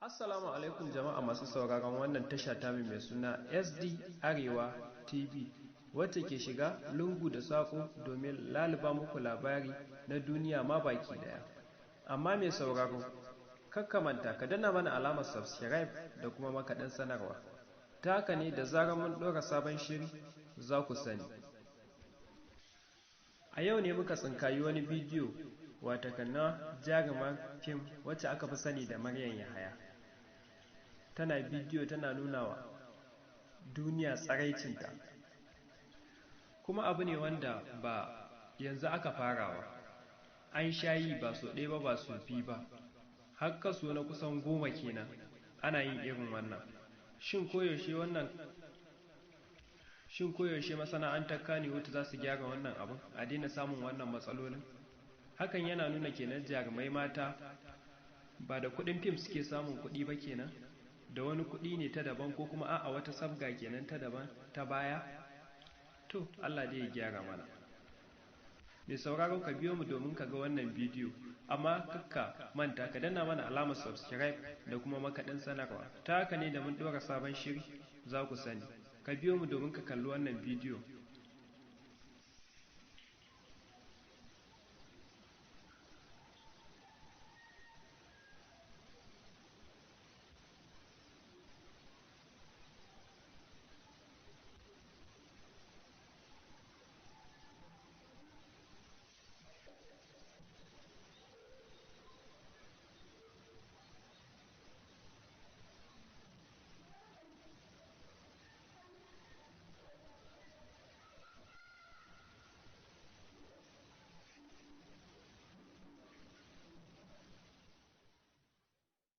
Assalamu alaikum jama'a masu sauraron wannan tasha ta mai suna SD Arewa TV wacce ke shiga lungu da saƙo domin laluba muku labari na duniya ma baki daya. Amma mai sauraro, kakkamanta ka danna mana alamar subscribe da kuma makaɗin sanarwa. Ta haka ne da zarar mun ɗora sabon shiri za ku sani. A yau ne muka tsinkayi wani bidiyo watakan na jarumar fim wacce aka fi sani da Maryam Yahaya. Tana bidiyo tana nuna wa duniya tsaraicinta, kuma abu ne wanda ba yanzu aka farawa, an shayi ba so ɗaya ba ba so biyu ba, har kaso na kusan 10 kenan ana yin irin wannan. Shin koyaushe masana'antar Kannywood za su gyara wannan abin a daina samun wannan matsalolin? Hakan yana nuna kenan jarumai mata ba da kuɗin fim suke samun kuɗi ba kenan, da wani kuɗi ne ta daban, ko kuma a'a wata sabga kenan ta daban ta baya. To Allah dai ya gyara mana. Mai sauraro, ka biyo mu domin ka ga wannan bidiyo, amma kakka manta ka danna mana alamar subscribe da kuma makaɗin sanarwa. Ta haka ne da mun ɗora sabon shiri za ku sani. Ka biyo mu domin ka kalli wannan bidiyo